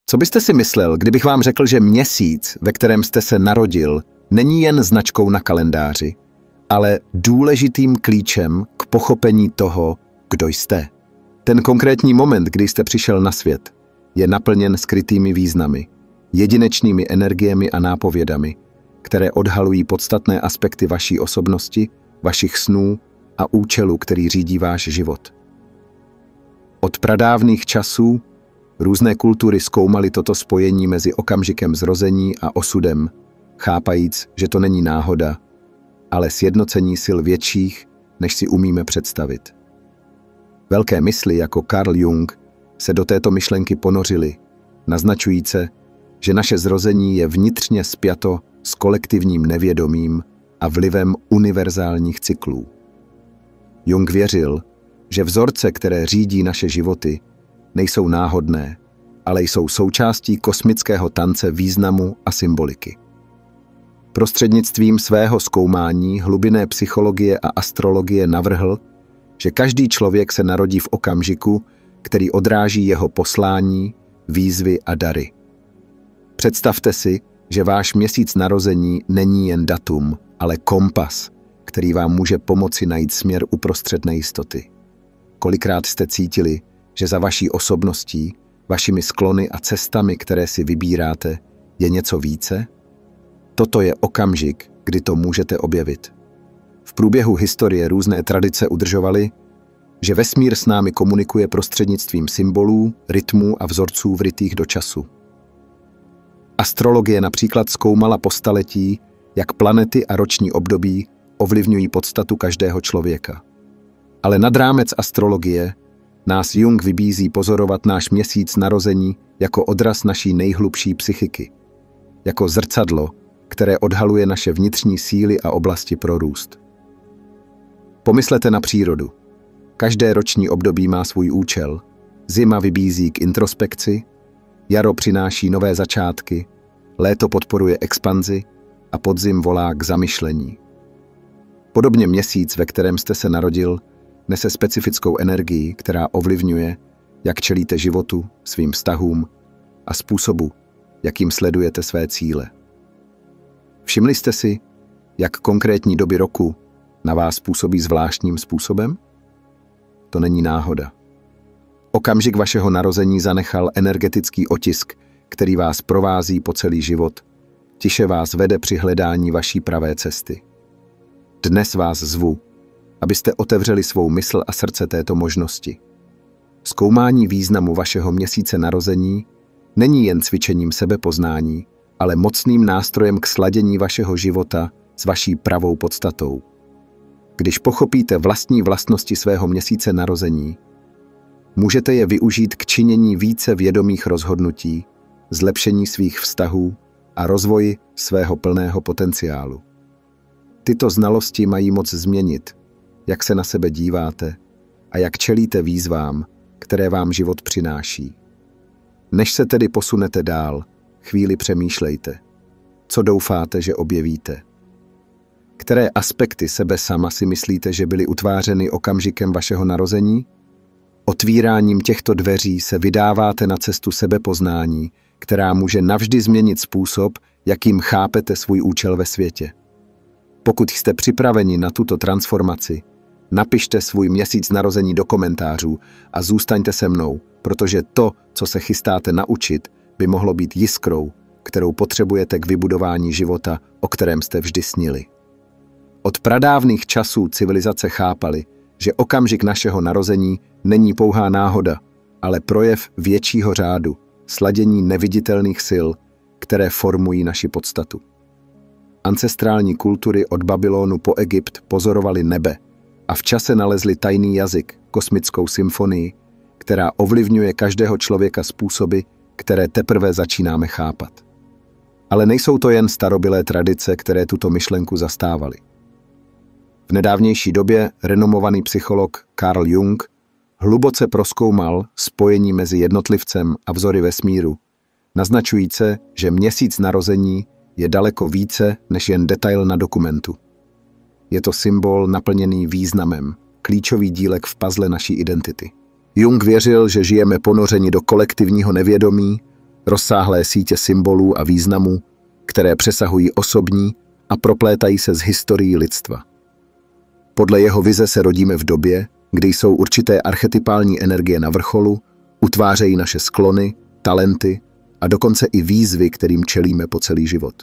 Co byste si myslel, kdybych vám řekl, že měsíc, ve kterém jste se narodil, není jen značkou na kalendáři, ale důležitým klíčem k pochopení toho, kdo jste? Ten konkrétní moment, kdy jste přišel na svět, je naplněn skrytými významy, jedinečnými energiemi a nápovědami, které odhalují podstatné aspekty vaší osobnosti, vašich snů a účelu, který řídí váš život. Od pradávných časů různé kultury zkoumaly toto spojení mezi okamžikem zrození a osudem, chápajíc, že to není náhoda, ale sjednocení sil větších, než si umíme představit. Velké mysli jako Carl Jung se do této myšlenky ponořily, naznačujíce, že naše zrození je vnitřně spjato s kolektivním nevědomím a vlivem univerzálních cyklů. Jung věřil, že vzorce, které řídí naše životy, nejsou náhodné, ale jsou součástí kosmického tance významu a symboliky. Prostřednictvím svého zkoumání hlubinné psychologie a astrologie navrhl, že každý člověk se narodí v okamžiku, který odráží jeho poslání, výzvy a dary. Představte si, že váš měsíc narození není jen datum, ale kompas, který vám může pomoci najít směr uprostřed nejistoty. Kolikrát jste cítili, že za vaší osobností, vašimi sklony a cestami, které si vybíráte, je něco více? Toto je okamžik, kdy to můžete objevit. V průběhu historie různé tradice udržovaly, že vesmír s námi komunikuje prostřednictvím symbolů, rytmů a vzorců vrytých do času. Astrologie například zkoumala po staletí, jak planety a roční období ovlivňují podstatu každého člověka. Ale nad rámec astrologie nás Jung vybízí pozorovat náš měsíc narození jako odraz naší nejhlubší psychiky, jako zrcadlo, které odhaluje naše vnitřní síly a oblasti pro růst. Pomyslete na přírodu. Každé roční období má svůj účel. Zima vybízí k introspekci, jaro přináší nové začátky, léto podporuje expanzi a podzim volá k zamyšlení. Podobně měsíc, ve kterém jste se narodil, nese specifickou energii, která ovlivňuje, jak čelíte životu, svým vztahům a způsobu, jakým sledujete své cíle. Všimli jste si, jak konkrétní doby roku na vás působí zvláštním způsobem? To není náhoda. Okamžik vašeho narození zanechal energetický otisk, který vás provází po celý život, tiše vás vede při hledání vaší pravé cesty. Dnes vás zvu, abyste otevřeli svou mysl a srdce této možnosti. Zkoumání významu vašeho měsíce narození není jen cvičením sebepoznání, ale mocným nástrojem k sladění vašeho života s vaší pravou podstatou. Když pochopíte vlastní vlastnosti svého měsíce narození, můžete je využít k činění více vědomých rozhodnutí, zlepšení svých vztahů a rozvoji svého plného potenciálu. Tyto znalosti mají moc změnit, jak se na sebe díváte a jak čelíte výzvám, které vám život přináší. Než se tedy posunete dál, chvíli přemýšlejte, co doufáte, že objevíte. Které aspekty sebe sama si myslíte, že byly utvářeny okamžikem vašeho narození? Otvíráním těchto dveří se vydáváte na cestu sebepoznání, která může navždy změnit způsob, jakým chápete svůj účel ve světě. Pokud jste připraveni na tuto transformaci, napište svůj měsíc narození do komentářů a zůstaňte se mnou, protože to, co se chystáte naučit, by mohlo být jiskrou, kterou potřebujete k vybudování života, o kterém jste vždy snili. Od pradávných časů civilizace chápaly, že okamžik našeho narození není pouhá náhoda, ale projev většího řádu, sladění neviditelných sil, které formují naši podstatu. Ancestrální kultury od Babylonu po Egypt pozorovaly nebe a v čase nalezli tajný jazyk, kosmickou symfonii, která ovlivňuje každého člověka způsoby, které teprve začínáme chápat. Ale nejsou to jen starobylé tradice, které tuto myšlenku zastávaly. V nedávnější době renomovaný psycholog Carl Jung hluboce prozkoumal spojení mezi jednotlivcem a vzory vesmíru, naznačující, že měsíc narození je daleko více než jen detail na dokumentu. Je to symbol naplněný významem, klíčový dílek v puzzle naší identity. Jung věřil, že žijeme ponořeni do kolektivního nevědomí rozsáhlé sítě symbolů a významů, které přesahují osobní a proplétají se s historií lidstva. Podle jeho vize se rodíme v době, kdy jsou určité archetypální energie na vrcholu, utvářejí naše sklony, talenty a dokonce i výzvy, kterým čelíme po celý život.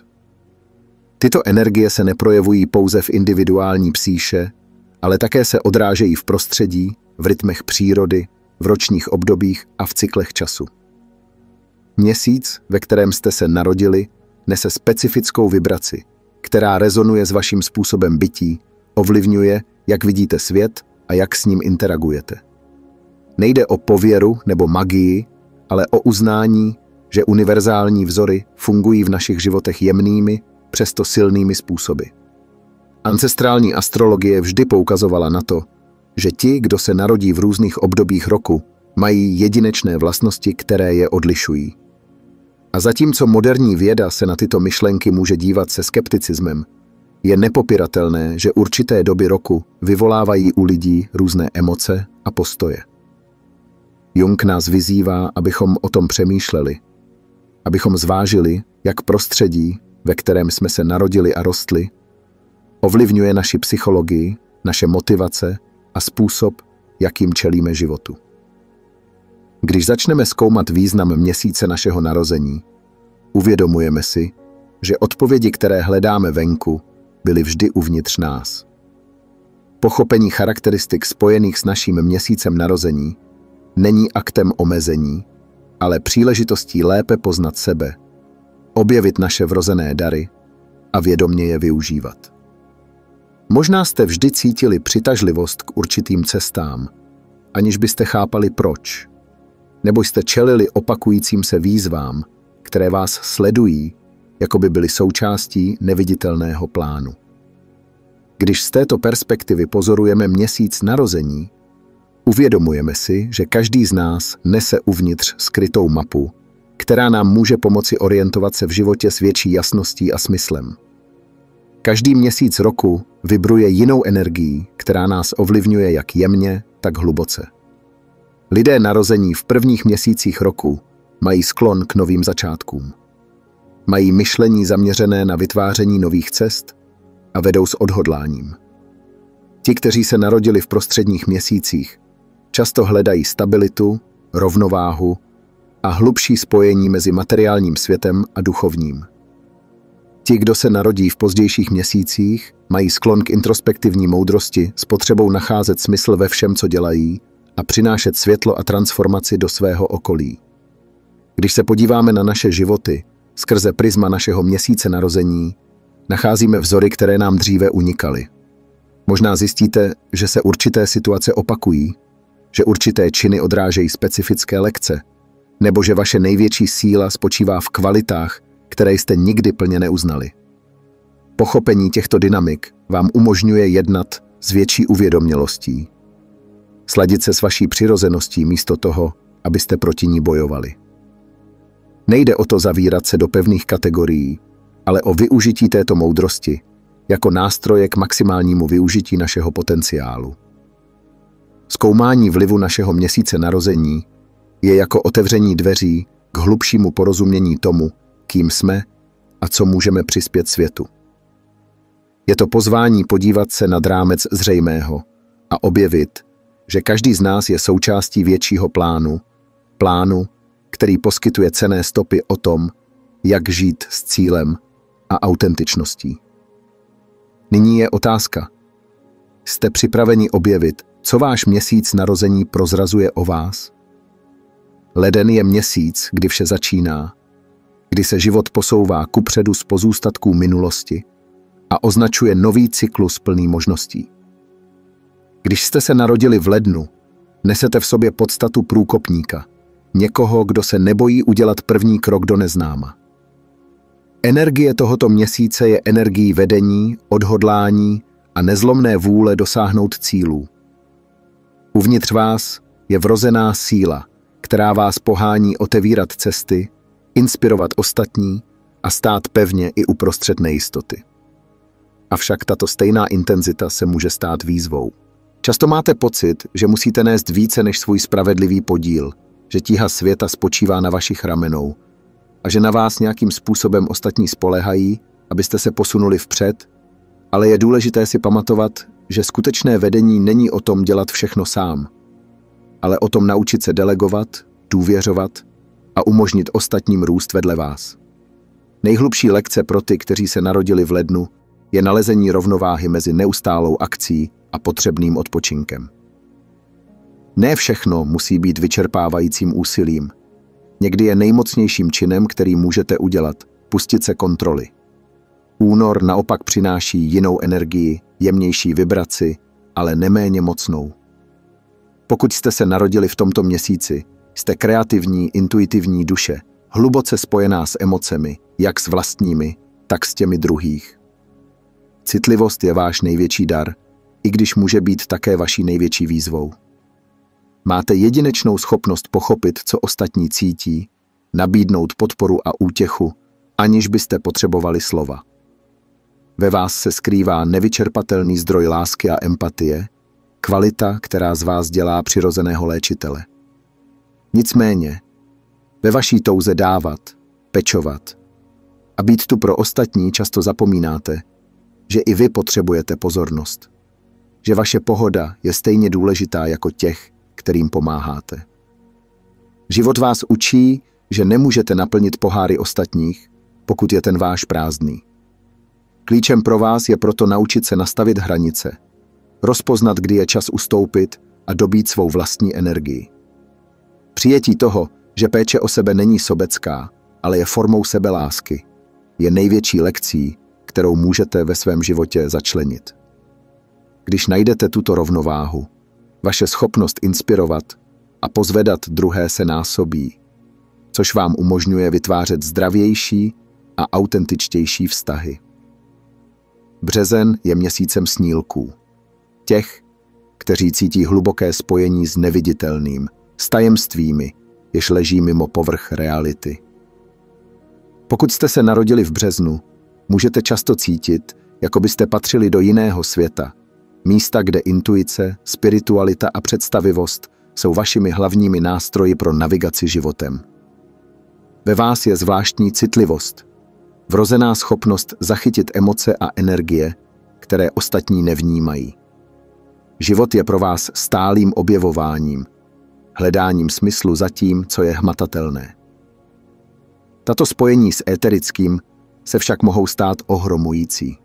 Tyto energie se neprojevují pouze v individuální psíše, ale také se odrážejí v prostředí, v rytmech přírody, v ročních obdobích a v cyklech času. Měsíc, ve kterém jste se narodili, nese specifickou vibraci, která rezonuje s vaším způsobem bytí, ovlivňuje, jak vidíte svět a jak s ním interagujete. Nejde o pověru nebo magii, ale o uznání, že univerzální vzory fungují v našich životech jemnými, přesto silnými způsoby. Ancestrální astrologie vždy poukazovala na to, že ti, kdo se narodí v různých obdobích roku, mají jedinečné vlastnosti, které je odlišují. A zatímco moderní věda se na tyto myšlenky může dívat se skepticismem, je nepopiratelné, že určité doby roku vyvolávají u lidí různé emoce a postoje. Jung nás vyzývá, abychom o tom přemýšleli, abychom zvážili, jak prostředí, ve kterém jsme se narodili a rostli, ovlivňuje naši psychologii, naše motivace a způsob, jakým čelíme životu. Když začneme zkoumat význam měsíce našeho narození, uvědomujeme si, že odpovědi, které hledáme venku, byly vždy uvnitř nás. Pochopení charakteristik spojených s naším měsícem narození není aktem omezení, ale příležitostí lépe poznat sebe, objevit naše vrozené dary a vědomě je využívat. Možná jste vždy cítili přitažlivost k určitým cestám, aniž byste chápali proč, nebo jste čelili opakujícím se výzvám, které vás sledují, jako by byly součástí neviditelného plánu. Když z této perspektivy pozorujeme měsíc narození, uvědomujeme si, že každý z nás nese uvnitř skrytou mapu, která nám může pomoci orientovat se v životě s větší jasností a smyslem. Každý měsíc roku vibruje jinou energií, která nás ovlivňuje jak jemně, tak hluboce. Lidé narození v prvních měsících roku mají sklon k novým začátkům. Mají myšlení zaměřené na vytváření nových cest a vedou s odhodláním. Ti, kteří se narodili v prostředních měsících, často hledají stabilitu, rovnováhu a hlubší spojení mezi materiálním světem a duchovním. Ti, kdo se narodí v pozdějších měsících, mají sklon k introspektivní moudrosti s potřebou nacházet smysl ve všem, co dělají, a přinášet světlo a transformaci do svého okolí. Když se podíváme na naše životy skrze prisma našeho měsíce narození, nacházíme vzory, které nám dříve unikaly. Možná zjistíte, že se určité situace opakují, že určité činy odrážejí specifické lekce, nebo že vaše největší síla spočívá v kvalitách, které jste nikdy plně neuznali. Pochopení těchto dynamik vám umožňuje jednat s větší uvědomělostí, sladit se s vaší přirozeností místo toho, abyste proti ní bojovali. Nejde o to zavírat se do pevných kategorií, ale o využití této moudrosti jako nástroje k maximálnímu využití našeho potenciálu. Zkoumání vlivu našeho měsíce narození je jako otevření dveří k hlubšímu porozumění tomu, kým jsme a co můžeme přispět světu. Je to pozvání podívat se nad rámec zřejmého a objevit, že každý z nás je součástí většího plánu, který poskytuje cenné stopy o tom, jak žít s cílem a autentičností. Nyní je otázka. Jste připraveni objevit, co váš měsíc narození prozrazuje o vás? Leden je měsíc, kdy vše začíná, kdy se život posouvá kupředu z pozůstatků minulosti a označuje nový cyklus plný možností. Když jste se narodili v lednu, nesete v sobě podstatu průkopníka, někoho, kdo se nebojí udělat první krok do neznáma. Energie tohoto měsíce je energií vedení, odhodlání a nezlomné vůle dosáhnout cílů. Uvnitř vás je vrozená síla, která vás pohání otevírat cesty, inspirovat ostatní a stát pevně i uprostřed nejistoty. Avšak tato stejná intenzita se může stát výzvou. Často máte pocit, že musíte nést více než svůj spravedlivý podíl, že tíha světa spočívá na vašich ramenou a že na vás nějakým způsobem ostatní spoléhají, abyste se posunuli vpřed, ale je důležité si pamatovat, že skutečné vedení není o tom dělat všechno sám, ale o tom naučit se delegovat, důvěřovat a umožnit ostatním růst vedle vás. Nejhlubší lekce pro ty, kteří se narodili v lednu, je nalezení rovnováhy mezi neustálou akcí a potřebným odpočinkem. Ne všechno musí být vyčerpávajícím úsilím. Někdy je nejmocnějším činem, který můžete udělat, pustit se kontroly. Únor naopak přináší jinou energii, jemnější vibraci, ale neméně mocnou. Pokud jste se narodili v tomto měsíci, jste kreativní, intuitivní duše, hluboce spojená s emocemi, jak s vlastními, tak s těmi druhých. Citlivost je váš největší dar, i když může být také vaší největší výzvou. Máte jedinečnou schopnost pochopit, co ostatní cítí, nabídnout podporu a útěchu, aniž byste potřebovali slova. Ve vás se skrývá nevyčerpatelný zdroj lásky a empatie, kvalita, která z vás dělá přirozeného léčitele. Nicméně, ve vaší touze dávat, pečovat a být tu pro ostatní často zapomínáte, že i vy potřebujete pozornost. Že vaše pohoda je stejně důležitá jako těch, kterým pomáháte. Život vás učí, že nemůžete naplnit poháry ostatních, pokud je ten váš prázdný. Klíčem pro vás je proto naučit se nastavit hranice, rozpoznat, kdy je čas ustoupit a dobít svou vlastní energii. Přijetí toho, že péče o sebe není sobecká, ale je formou sebelásky, je největší lekcí, kterou můžete ve svém životě začlenit. Když najdete tuto rovnováhu, vaše schopnost inspirovat a pozvedat druhé se násobí, což vám umožňuje vytvářet zdravější a autentičtější vztahy. Březen je měsícem snílků. Těch, kteří cítí hluboké spojení s neviditelným, s tajemstvími, jež leží mimo povrch reality. Pokud jste se narodili v březnu, můžete často cítit, jako byste patřili do jiného světa, místa, kde intuice, spiritualita a představivost jsou vašimi hlavními nástroji pro navigaci životem. Ve vás je zvláštní citlivost, vrozená schopnost zachytit emoce a energie, které ostatní nevnímají. Život je pro vás stálým objevováním, hledáním smyslu za tím, co je hmatatelné. Tato spojení s éterickým se však mohou stát ohromující.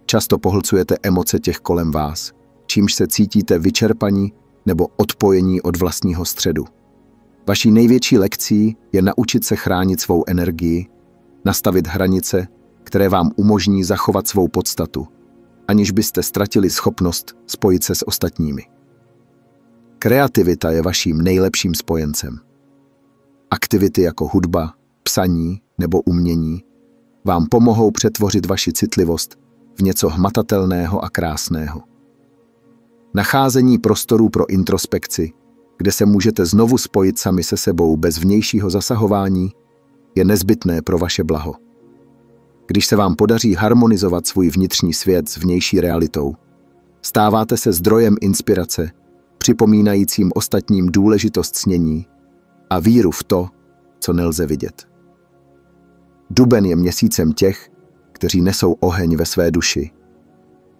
Často pohlcujete emoce těch kolem vás, čímž se cítíte vyčerpaní nebo odpojení od vlastního středu. Vaší největší lekcí je naučit se chránit svou energii, nastavit hranice, které vám umožní zachovat svou podstatu, aniž byste ztratili schopnost spojit se s ostatními. Kreativita je vaším nejlepším spojencem. Aktivity jako hudba, psaní nebo umění vám pomohou přetvořit vaši citlivost v něco hmatatelného a krásného. Nacházení prostorů pro introspekci, kde se můžete znovu spojit sami se sebou bez vnějšího zasahování, je nezbytné pro vaše blaho. Když se vám podaří harmonizovat svůj vnitřní svět s vnější realitou, stáváte se zdrojem inspirace, připomínajícím ostatním důležitost snění a víru v to, co nelze vidět. Duben je měsícem těch, kteří nesou oheň ve své duši.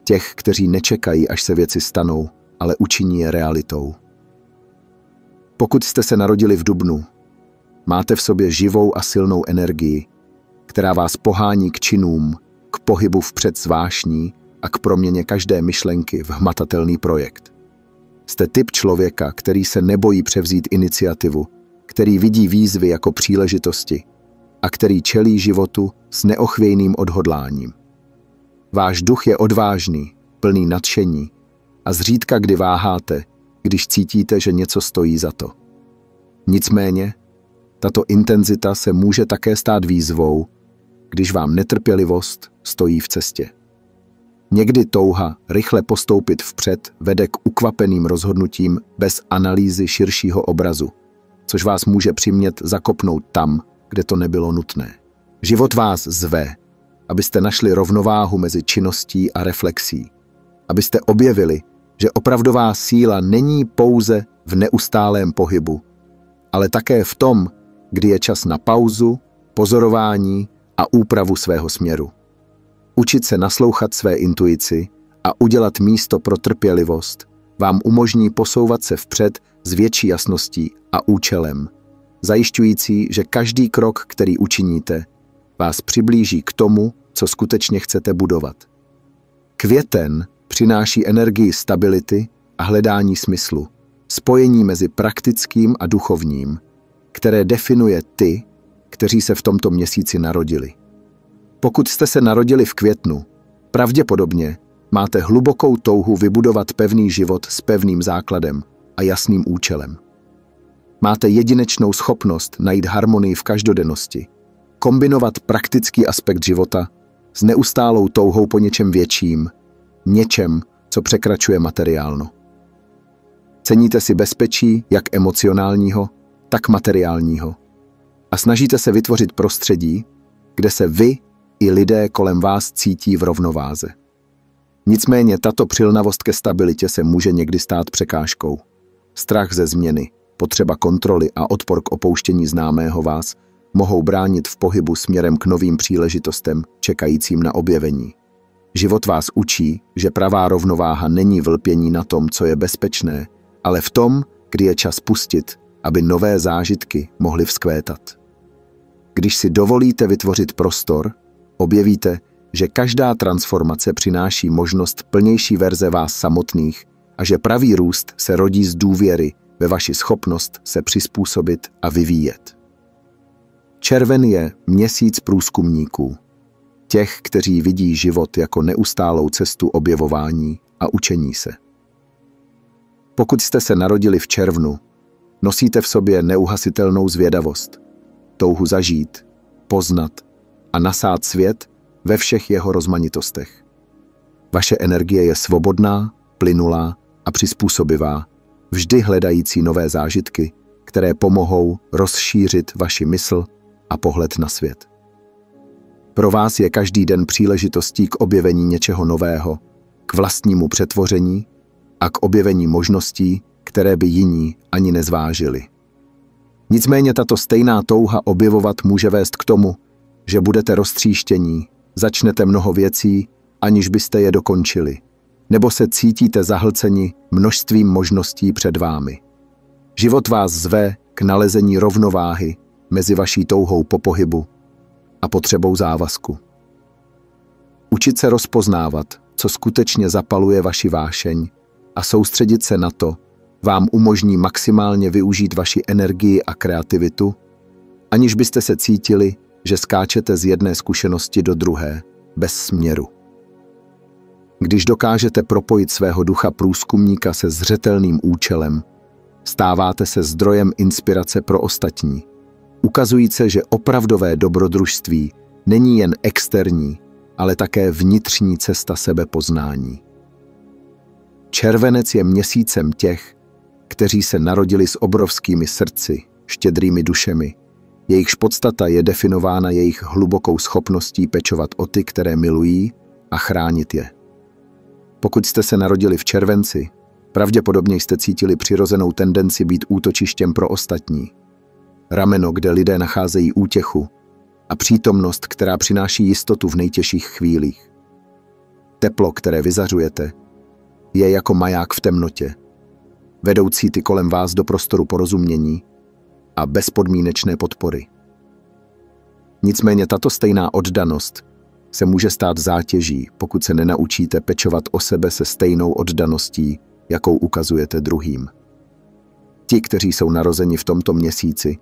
Těch, kteří nečekají, až se věci stanou, ale učiní je realitou. Pokud jste se narodili v dubnu, máte v sobě živou a silnou energii, která vás pohání k činům, k pohybu vpřed s vášní a k proměně každé myšlenky v hmatatelný projekt. Jste typ člověka, který se nebojí převzít iniciativu, který vidí výzvy jako příležitosti a který čelí životu s neochvějným odhodláním. Váš duch je odvážný, plný nadšení a zřídka kdy váháte, když cítíte, že něco stojí za to. Nicméně, tato intenzita se může také stát výzvou, když vám netrpělivost stojí v cestě. Někdy touha rychle postoupit vpřed vede k ukvapeným rozhodnutím bez analýzy širšího obrazu, což vás může přimět zakopnout tam, kde to nebylo nutné. Život vás zve, abyste našli rovnováhu mezi činností a reflexí, abyste objevili, že opravdová síla není pouze v neustálém pohybu, ale také v tom, kdy je čas na pauzu, pozorování a úpravu svého směru. Učit se naslouchat své intuici a udělat místo pro trpělivost vám umožní posouvat se vpřed s větší jasností a účelem, zajišťující, že každý krok, který učiníte, vás přiblíží k tomu, co skutečně chcete budovat. Květen přináší energii stability a hledání smyslu, spojení mezi praktickým a duchovním, které definuje ty, kteří se v tomto měsíci narodili. Pokud jste se narodili v květnu, pravděpodobně máte hlubokou touhu vybudovat pevný život s pevným základem a jasným účelem. Máte jedinečnou schopnost najít harmonii v každodennosti, kombinovat praktický aspekt života s neustálou touhou po něčem větším, něčem, co překračuje materiálno. Ceníte si bezpečí jak emocionálního, tak materiálního a snažíte se vytvořit prostředí, kde se vy i lidé kolem vás cítí v rovnováze. Nicméně tato přilnavost ke stabilitě se může někdy stát překážkou. Strach ze změny, potřeba kontroly a odpor k opouštění známého vás mohou bránit v pohybu směrem k novým příležitostem čekajícím na objevení. Život vás učí, že pravá rovnováha není v lpění na tom, co je bezpečné, ale v tom, kdy je čas pustit, aby nové zážitky mohly vzkvétat. Když si dovolíte vytvořit prostor, objevíte, že každá transformace přináší možnost plnější verze vás samotných a že pravý růst se rodí z důvěry ve vaši schopnost se přizpůsobit a vyvíjet. Červen je měsíc průzkumníků, těch, kteří vidí život jako neustálou cestu objevování a učení se. Pokud jste se narodili v červnu, nosíte v sobě neuhasitelnou zvědavost, touhu zažít, poznat a nasát svět ve všech jeho rozmanitostech. Vaše energie je svobodná, plynulá a přizpůsobivá, vždy hledající nové zážitky, které pomohou rozšířit vaši mysl a pohled na svět. Pro vás je každý den příležitostí k objevení něčeho nového, k vlastnímu přetvoření a k objevení možností, které by jiní ani nezvážili. Nicméně tato stejná touha objevovat může vést k tomu, že budete roztříštění, začnete mnoho věcí, aniž byste je dokončili, nebo se cítíte zahlceni množstvím možností před vámi. Život vás zve k nalezení rovnováhy mezi vaší touhou po pohybu a potřebou závazku. Učit se rozpoznávat, co skutečně zapaluje vaši vášeň a soustředit se na to, vám umožní maximálně využít vaši energii a kreativitu, aniž byste se cítili, že skáčete z jedné zkušenosti do druhé, bez směru. Když dokážete propojit svého ducha průzkumníka se zřetelným účelem, stáváte se zdrojem inspirace pro ostatní, ukazující, že opravdové dobrodružství není jen externí, ale také vnitřní cesta sebepoznání. Červenec je měsícem těch, kteří se narodili s obrovskými srdci, štědrými dušemi, jejichž podstata je definována jejich hlubokou schopností pečovat o ty, které milují, a chránit je. Pokud jste se narodili v červenci, pravděpodobně jste cítili přirozenou tendenci být útočištěm pro ostatní. Rameno, kde lidé nacházejí útěchu, a přítomnost, která přináší jistotu v nejtěžších chvílích. Teplo, které vyzařujete, je jako maják v temnotě, vedoucí ty kolem vás do prostoru porozumění a bezpodmínečné podpory. Nicméně tato stejná oddanost se může stát zátěží, pokud se nenaučíte pečovat o sebe se stejnou oddaností, jakou ukazujete druhým. Ti, kteří jsou narozeni v tomto měsíci,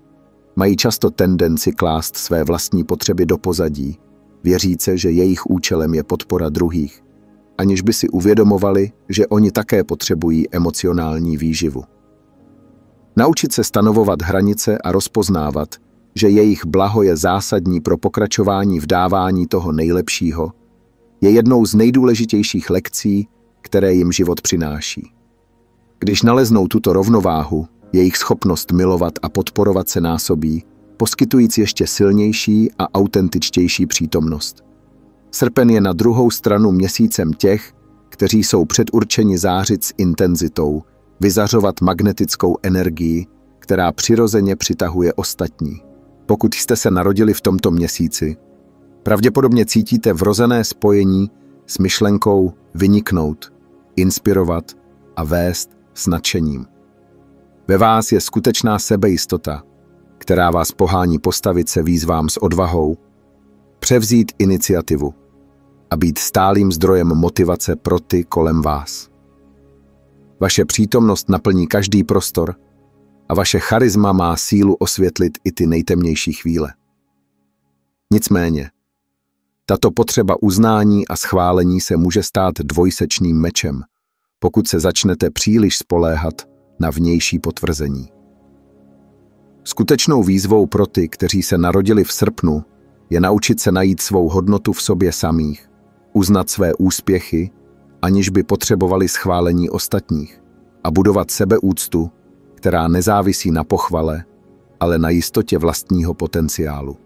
mají často tendenci klást své vlastní potřeby do pozadí, věříce, že jejich účelem je podpora druhých, aniž by si uvědomovali, že oni také potřebují emocionální výživu. Naučit se stanovovat hranice a rozpoznávat, že jejich blaho je zásadní pro pokračování v dávání toho nejlepšího, je jednou z nejdůležitějších lekcí, které jim život přináší. Když naleznou tuto rovnováhu, jejich schopnost milovat a podporovat se násobí, poskytujíc ještě silnější a autentičtější přítomnost. Srpen je na druhou stranu měsícem těch, kteří jsou předurčeni zářit s intenzitou, vyzařovat magnetickou energii, která přirozeně přitahuje ostatní. Pokud jste se narodili v tomto měsíci, pravděpodobně cítíte vrozené spojení s myšlenkou vyniknout, inspirovat a vést s nadšením. Ve vás je skutečná sebejistota, která vás pohání postavit se výzvám s odvahou, převzít iniciativu a být stálým zdrojem motivace pro ty kolem vás. Vaše přítomnost naplní každý prostor a vaše charisma má sílu osvětlit i ty nejtemnější chvíle. Nicméně, tato potřeba uznání a schválení se může stát dvojsečným mečem, pokud se začnete příliš spoléhat na vnější potvrzení. Skutečnou výzvou pro ty, kteří se narodili v srpnu, je naučit se najít svou hodnotu v sobě samých, uznat své úspěchy, aniž by potřebovali schválení ostatních, a budovat sebeúctu, která nezávisí na pochvale, ale na jistotě vlastního potenciálu.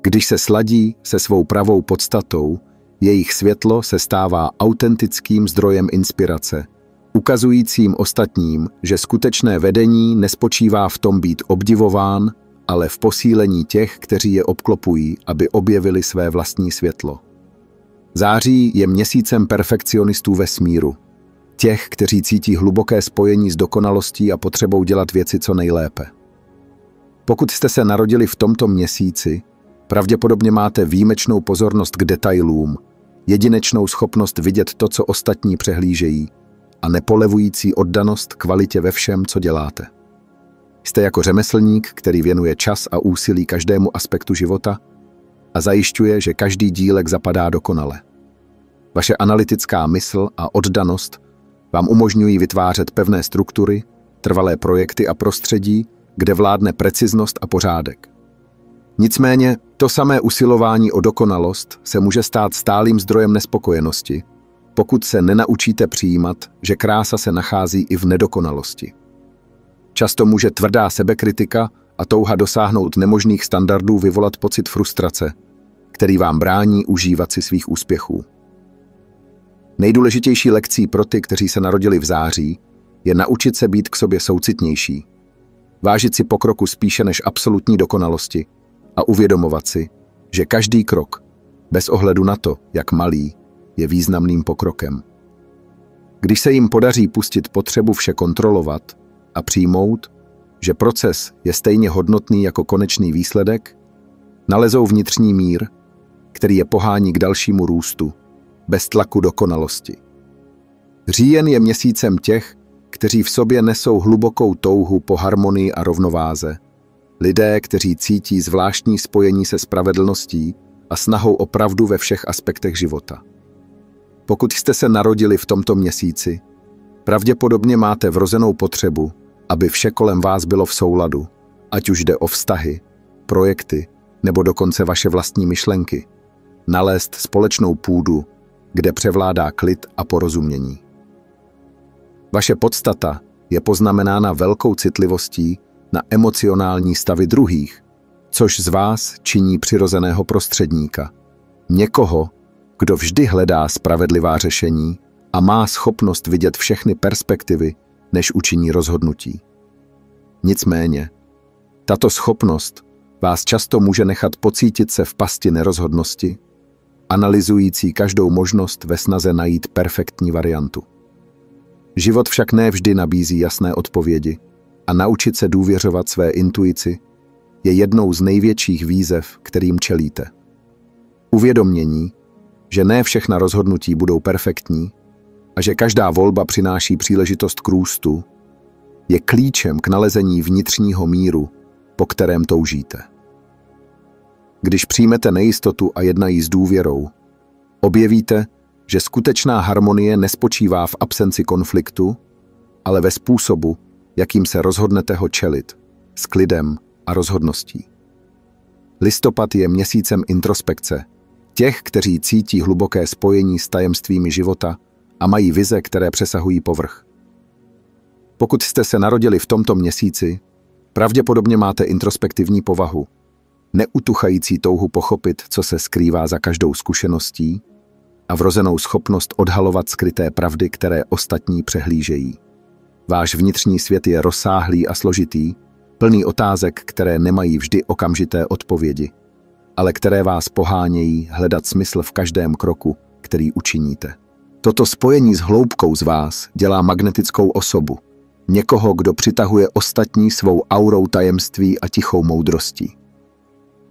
Když se sladí se svou pravou podstatou, jejich světlo se stává autentickým zdrojem inspirace, ukazujícím ostatním, že skutečné vedení nespočívá v tom být obdivován, ale v posílení těch, kteří je obklopují, aby objevili své vlastní světlo. Září je měsícem perfekcionistů vesmíru, těch, kteří cítí hluboké spojení s dokonalostí a potřebou dělat věci co nejlépe. Pokud jste se narodili v tomto měsíci, pravděpodobně máte výjimečnou pozornost k detailům, jedinečnou schopnost vidět to, co ostatní přehlížejí, a nepolevující oddanost kvalitě ve všem, co děláte. Jste jako řemeslník, který věnuje čas a úsilí každému aspektu života a zajišťuje, že každý dílek zapadá dokonale. Vaše analytická mysl a oddanost vám umožňují vytvářet pevné struktury, trvalé projekty a prostředí, kde vládne preciznost a pořádek. Nicméně, to samé usilování o dokonalost se může stát stálým zdrojem nespokojenosti, pokud se nenaučíte přijímat, že krása se nachází i v nedokonalosti. Často může tvrdá sebekritika a touha dosáhnout nemožných standardů vyvolat pocit frustrace, který vám brání užívat si svých úspěchů. Nejdůležitější lekcí pro ty, kteří se narodili v září, je naučit se být k sobě soucitnější, vážit si pokroku spíše než absolutní dokonalosti a uvědomovat si, že každý krok, bez ohledu na to, jak malý, je významným pokrokem. Když se jim podaří pustit potřebu vše kontrolovat a přijmout, že proces je stejně hodnotný jako konečný výsledek, nalezou vnitřní mír, který je pohání k dalšímu růstu, bez tlaku dokonalosti. Říjen je měsícem těch, kteří v sobě nesou hlubokou touhu po harmonii a rovnováze, lidé, kteří cítí zvláštní spojení se spravedlností a snahou o pravdu ve všech aspektech života. Pokud jste se narodili v tomto měsíci, pravděpodobně máte vrozenou potřebu, aby vše kolem vás bylo v souladu, ať už jde o vztahy, projekty nebo dokonce vaše vlastní myšlenky, nalézt společnou půdu, kde převládá klid a porozumění. Vaše podstata je poznamenána velkou citlivostí na emocionální stavy druhých, což z vás činí přirozeného prostředníka, někoho, kdo vždy hledá spravedlivá řešení a má schopnost vidět všechny perspektivy, než učiní rozhodnutí. Nicméně, tato schopnost vás často může nechat pocítit se v pasti nerozhodnosti, analyzující každou možnost ve snaze najít perfektní variantu. Život však ne vždy nabízí jasné odpovědi a naučit se důvěřovat své intuici je jednou z největších výzev, kterým čelíte. Uvědomění, že ne všechna rozhodnutí budou perfektní a že každá volba přináší příležitost k růstu, je klíčem k nalezení vnitřního míru, po kterém toužíte. Když přijmete nejistotu a jednají s důvěrou, objevíte, že skutečná harmonie nespočívá v absenci konfliktu, ale ve způsobu, jakým se rozhodnete ho čelit, s klidem a rozhodností. Listopad je měsícem introspekce, těch, kteří cítí hluboké spojení s tajemstvími života a mají vize, které přesahují povrch. Pokud jste se narodili v tomto měsíci, pravděpodobně máte introspektivní povahu, neutuchající touhu pochopit, co se skrývá za každou zkušeností, a vrozenou schopnost odhalovat skryté pravdy, které ostatní přehlížejí. Váš vnitřní svět je rozsáhlý a složitý, plný otázek, které nemají vždy okamžité odpovědi, ale které vás pohánějí hledat smysl v každém kroku, který učiníte. Toto spojení s hloubkou z vás dělá magnetickou osobu, někoho, kdo přitahuje ostatní svou aurou tajemství a tichou moudrostí.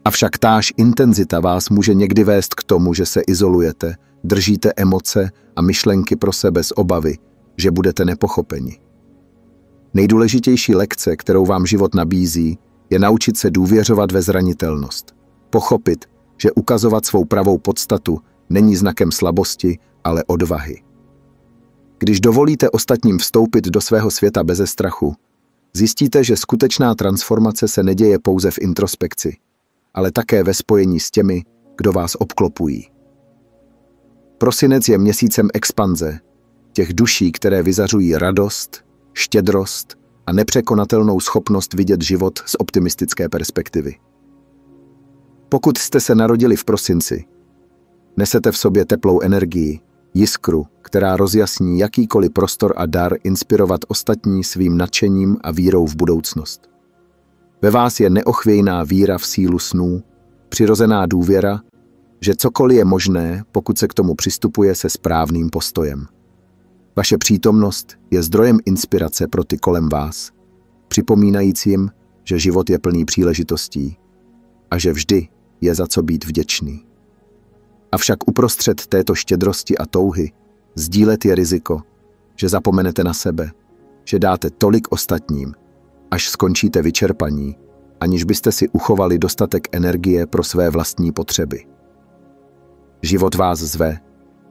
Avšak táž intenzita vás může někdy vést k tomu, že se izolujete, držíte emoce a myšlenky pro sebe z obavy, že budete nepochopeni. Nejdůležitější lekce, kterou vám život nabízí, je naučit se důvěřovat ve zranitelnost. Pochopit, že ukazovat svou pravou podstatu není znakem slabosti, ale odvahy. Když dovolíte ostatním vstoupit do svého světa beze strachu, zjistíte, že skutečná transformace se neděje pouze v introspekci, ale také ve spojení s těmi, kdo vás obklopují. Prosinec je měsícem expanze, těch duší, které vyzařují radost, štědrost a nepřekonatelnou schopnost vidět život z optimistické perspektivy. Pokud jste se narodili v prosinci, nesete v sobě teplou energii, jiskru, která rozjasní jakýkoliv prostor a dar inspirovat ostatní svým nadšením a vírou v budoucnost. Ve vás je neochvějná víra v sílu snů, přirozená důvěra, že cokoliv je možné, pokud se k tomu přistupuje se správným postojem. Vaše přítomnost je zdrojem inspirace pro ty kolem vás, připomínajícím, že život je plný příležitostí a že vždy je za co být vděčný. Avšak uprostřed této štědrosti a touhy sdílet je riziko, že zapomenete na sebe, že dáte tolik ostatním, až skončíte vyčerpaní, aniž byste si uchovali dostatek energie pro své vlastní potřeby. Život vás zve,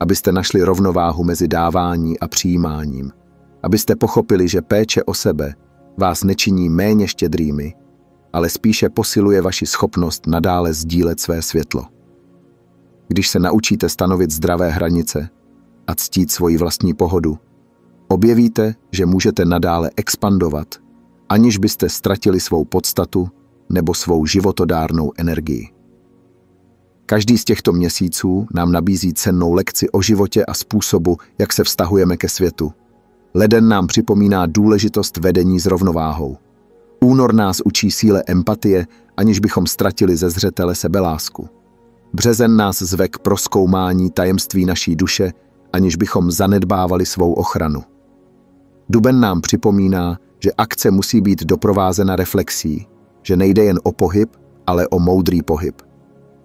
abyste našli rovnováhu mezi dávání a přijímáním, abyste pochopili, že péče o sebe vás nečiní méně štědrými, ale spíše posiluje vaši schopnost nadále sdílet své světlo. Když se naučíte stanovit zdravé hranice a ctít svoji vlastní pohodu, objevíte, že můžete nadále expandovat, aniž byste ztratili svou podstatu nebo svou životodárnou energii. Každý z těchto měsíců nám nabízí cennou lekci o životě a způsobu, jak se vztahujeme ke světu. Leden nám připomíná důležitost vedení s rovnováhou. Únor nás učí síle empatie, aniž bychom ztratili ze zřetele sebelásku. Březen nás zve k prozkoumání tajemství naší duše, aniž bychom zanedbávali svou ochranu. Duben nám připomíná, že akce musí být doprovázena reflexí, že nejde jen o pohyb, ale o moudrý pohyb.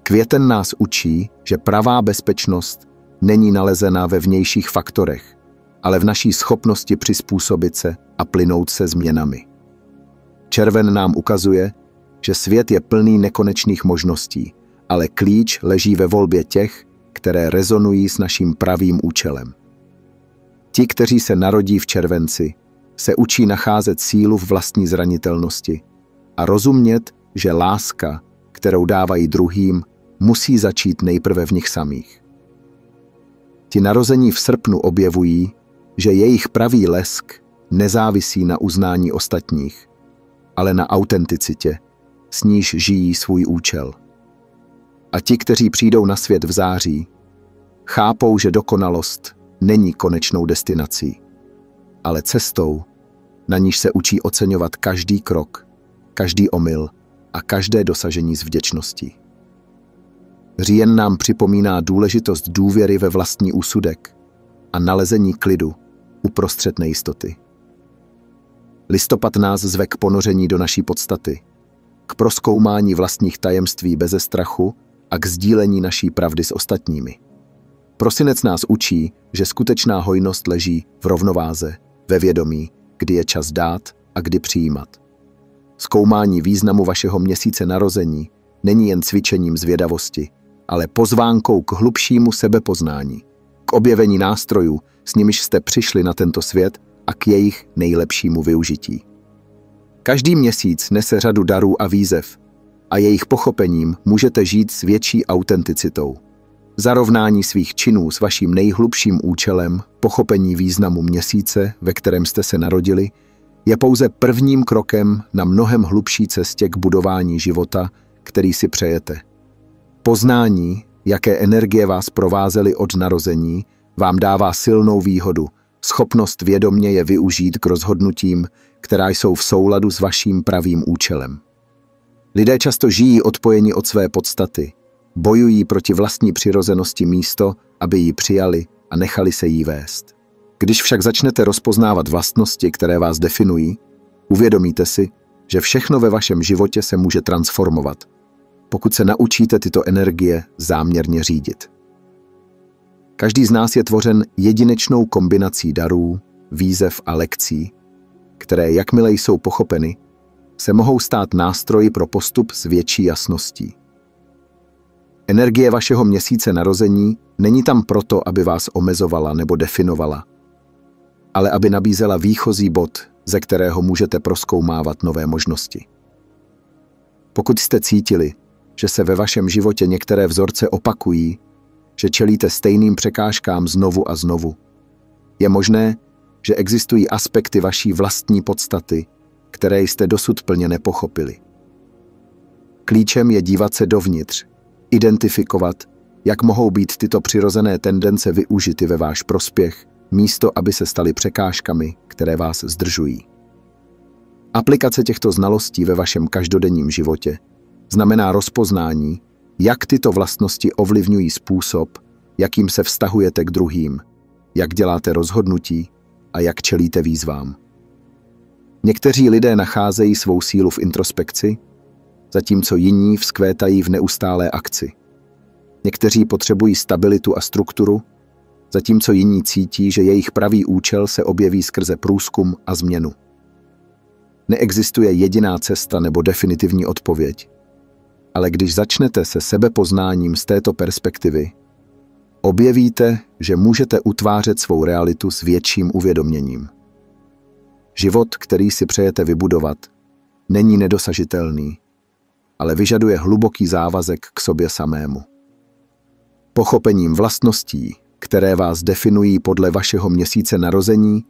Květen nás učí, že pravá bezpečnost není nalezena ve vnějších faktorech, ale v naší schopnosti přizpůsobit se a plynout se změnami. Červen nám ukazuje, že svět je plný nekonečných možností, ale klíč leží ve volbě těch, které rezonují s naším pravým účelem. Ti, kteří se narodí v červenci, se učí nacházet sílu v vlastní zranitelnosti a rozumět, že láska, kterou dávají druhým, musí začít nejprve v nich samých. Ti narození v srpnu objevují, že jejich pravý lesk nezávisí na uznání ostatních, ale na autenticitě, s níž žijí svůj účel. A ti, kteří přijdou na svět v září, chápou, že dokonalost není konečnou destinací, ale cestou, na níž se učí oceňovat každý krok, každý omyl a každé dosažení s vděčností. Říjen nám připomíná důležitost důvěry ve vlastní úsudek a nalezení klidu uprostřed nejistoty. Listopad nás zve k ponoření do naší podstaty, k prozkoumání vlastních tajemství beze strachu a k sdílení naší pravdy s ostatními. Prosinec nás učí, že skutečná hojnost leží v rovnováze, ve vědomí, kdy je čas dát a kdy přijímat. Zkoumání významu vašeho měsíce narození není jen cvičením zvědavosti, ale pozvánkou k hlubšímu sebepoznání, k objevení nástrojů, s nimiž jste přišli na tento svět a k jejich nejlepšímu využití. Každý měsíc nese řadu darů a výzev a jejich pochopením můžete žít s větší autenticitou. Zarovnání svých činů s vaším nejhlubším účelem, pochopení významu měsíce, ve kterém jste se narodili, je pouze prvním krokem na mnohem hlubší cestě k budování života, který si přejete. Poznání, jaké energie vás provázely od narození, vám dává silnou výhodu, schopnost vědomě je využít k rozhodnutím, která jsou v souladu s vaším pravým účelem. Lidé často žijí odpojeni od své podstaty, bojují proti vlastní přirozenosti místo, aby ji přijali a nechali se jí vést. Když však začnete rozpoznávat vlastnosti, které vás definují, uvědomíte si, že všechno ve vašem životě se může transformovat, pokud se naučíte tyto energie záměrně řídit. Každý z nás je tvořen jedinečnou kombinací darů, výzev a lekcí, které, jakmile jsou pochopeny, se mohou stát nástroji pro postup s větší jasností. Energie vašeho měsíce narození není tam proto, aby vás omezovala nebo definovala, ale aby nabízela výchozí bod, ze kterého můžete prozkoumávat nové možnosti. Pokud jste cítili, že se ve vašem životě některé vzorce opakují, že čelíte stejným překážkám znovu a znovu, je možné, že existují aspekty vaší vlastní podstaty, které jste dosud plně nepochopili. Klíčem je dívat se dovnitř, identifikovat, jak mohou být tyto přirozené tendence využity ve váš prospěch, místo aby se staly překážkami, které vás zdržují. Aplikace těchto znalostí ve vašem každodenním životě znamená rozpoznání, jak tyto vlastnosti ovlivňují způsob, jakým se vztahujete k druhým, jak děláte rozhodnutí a jak čelíte výzvám. Někteří lidé nacházejí svou sílu v introspekci, zatímco jiní vzkvétají v neustálé akci. Někteří potřebují stabilitu a strukturu, zatímco jiní cítí, že jejich pravý účel se objeví skrze průzkum a změnu. Neexistuje jediná cesta nebo definitivní odpověď, ale když začnete se sebepoznáním z této perspektivy, objevíte, že můžete utvářet svou realitu s větším uvědoměním. Život, který si přejete vybudovat, není nedosažitelný, ale vyžaduje hluboký závazek k sobě samému. Pochopením vlastností, které vás definují podle vašeho měsíce narození,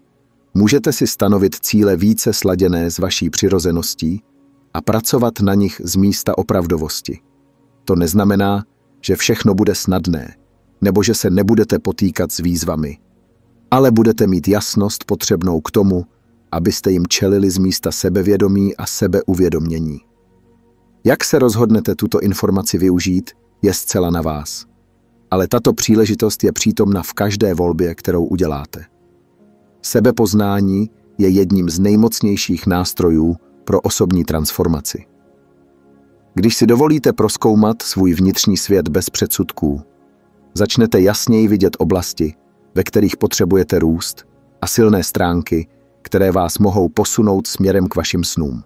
můžete si stanovit cíle více sladěné s vaší přirozeností a pracovat na nich z místa opravdovosti. To neznamená, že všechno bude snadné, nebo že se nebudete potýkat s výzvami, ale budete mít jasnost potřebnou k tomu, abyste jim čelili z místa sebevědomí a sebeuvědomění. Jak se rozhodnete tuto informaci využít, je zcela na vás. Ale tato příležitost je přítomna v každé volbě, kterou uděláte. Sebepoznání je jedním z nejmocnějších nástrojů pro osobní transformaci. Když si dovolíte prozkoumat svůj vnitřní svět bez předsudků, začnete jasněji vidět oblasti, ve kterých potřebujete růst, a silné stránky, které vás mohou posunout směrem k vašim snům.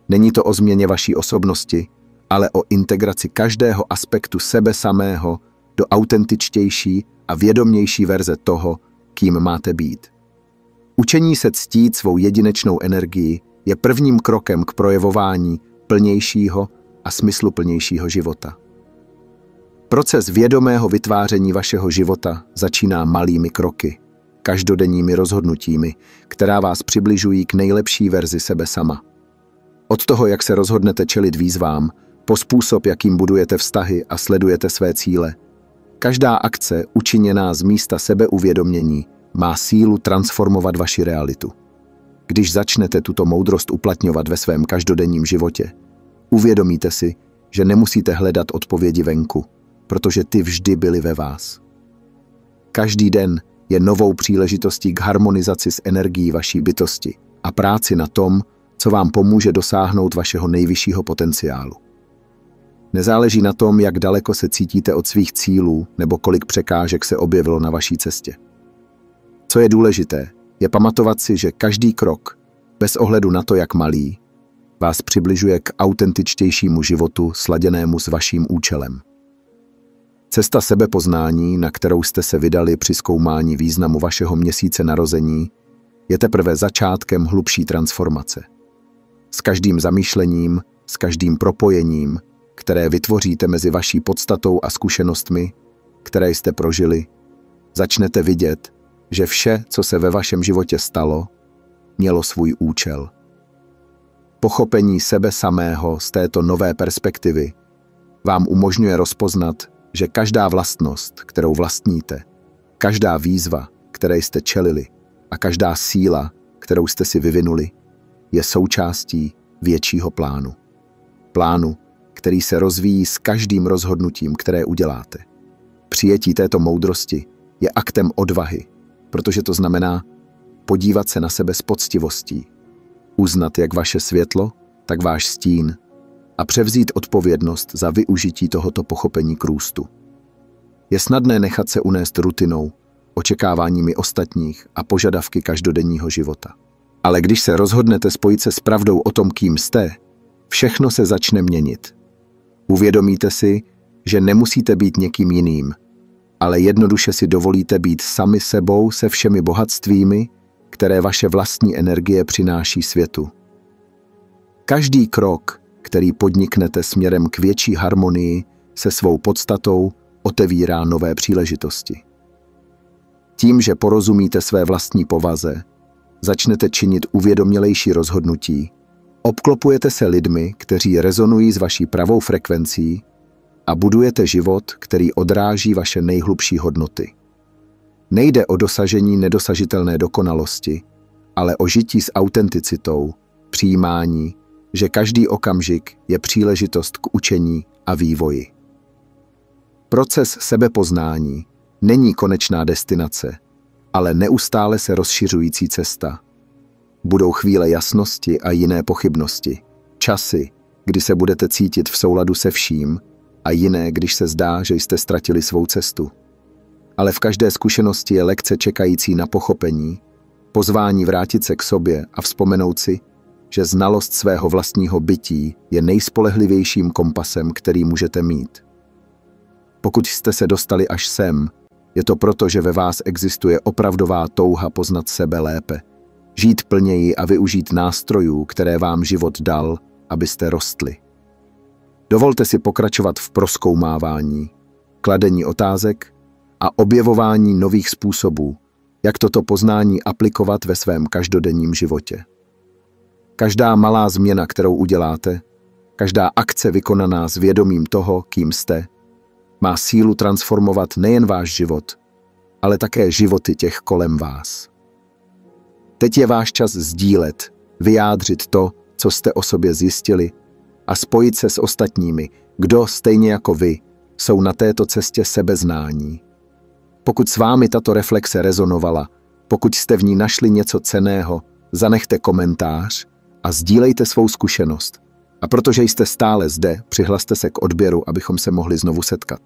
Není to o změně vaší osobnosti, ale o integraci každého aspektu sebe samého do autentičtější a vědomější verze toho, kým máte být. Učení se ctít svou jedinečnou energii je prvním krokem k projevování plnějšího a smysluplnějšího života. Proces vědomého vytváření vašeho života začíná malými kroky, každodenními rozhodnutími, která vás přibližují k nejlepší verzi sebe sama. Od toho, jak se rozhodnete čelit výzvám, po způsob, jakým budujete vztahy a sledujete své cíle, každá akce učiněná z místa sebeuvědomění má sílu transformovat vaši realitu. Když začnete tuto moudrost uplatňovat ve svém každodenním životě, uvědomíte si, že nemusíte hledat odpovědi venku, protože ty vždy byly ve vás. Každý den je novou příležitostí k harmonizaci s energií vaší bytosti a práci na tom, co vám pomůže dosáhnout vašeho nejvyššího potenciálu. Nezáleží na tom, jak daleko se cítíte od svých cílů nebo kolik překážek se objevilo na vaší cestě. Co je důležité, je pamatovat si, že každý krok, bez ohledu na to, jak malý, vás přibližuje k autentičtějšímu životu sladěnému s vaším účelem. Cesta sebepoznání, na kterou jste se vydali při zkoumání významu vašeho měsíce narození, je teprve začátkem hlubší transformace. S každým zamýšlením, s každým propojením, které vytvoříte mezi vaší podstatou a zkušenostmi, které jste prožili, začnete vidět, že vše, co se ve vašem životě stalo, mělo svůj účel. Pochopení sebe samého z této nové perspektivy vám umožňuje rozpoznat, že každá vlastnost, kterou vlastníte, každá výzva, které jste čelili, a každá síla, kterou jste si vyvinuli, je součástí většího plánu. Plánu, který se rozvíjí s každým rozhodnutím, které uděláte. Přijetí této moudrosti je aktem odvahy, protože to znamená podívat se na sebe s poctivostí, uznat jak vaše světlo, tak váš stín a převzít odpovědnost za využití tohoto pochopení k růstu. Je snadné nechat se unést rutinou, očekáváními ostatních a požadavky každodenního života. Ale když se rozhodnete spojit se s pravdou o tom, kým jste, všechno se začne měnit. Uvědomíte si, že nemusíte být někým jiným, ale jednoduše si dovolíte být sami sebou se všemi bohatstvími, které vaše vlastní energie přináší světu. Každý krok, který podniknete směrem k větší harmonii se svou podstatou, otevírá nové příležitosti. Tím, že porozumíte své vlastní povaze, začnete činit uvědomělejší rozhodnutí, obklopujete se lidmi, kteří rezonují s vaší pravou frekvencí a budujete život, který odráží vaše nejhlubší hodnoty. Nejde o dosažení nedosažitelné dokonalosti, ale o žití s autenticitou, přijímání, že každý okamžik je příležitost k učení a vývoji. Proces sebepoznání není konečná destinace, ale neustále se rozšiřující cesta. Budou chvíle jasnosti a jiné pochybnosti, časy, kdy se budete cítit v souladu se vším, a jiné, když se zdá, že jste ztratili svou cestu. Ale v každé zkušenosti je lekce čekající na pochopení, pozvání vrátit se k sobě a vzpomenout si, že znalost svého vlastního bytí je nejspolehlivějším kompasem, který můžete mít. Pokud jste se dostali až sem, je to proto, že ve vás existuje opravdová touha poznat sebe lépe, žít plněji a využít nástrojů, které vám život dal, abyste rostli. Dovolte si pokračovat v prozkoumávání, kladení otázek a objevování nových způsobů, jak toto poznání aplikovat ve svém každodenním životě. Každá malá změna, kterou uděláte, každá akce vykonaná s vědomím toho, kým jste, má sílu transformovat nejen váš život, ale také životy těch kolem vás. Teď je váš čas sdílet, vyjádřit to, co jste o sobě zjistili, a spojit se s ostatními, kdo, stejně jako vy, jsou na této cestě sebeznání. Pokud s vámi tato reflexe rezonovala, pokud jste v ní našli něco cenného, zanechte komentář a sdílejte svou zkušenost. A protože jste stále zde, přihlaste se k odběru, abychom se mohli znovu setkat.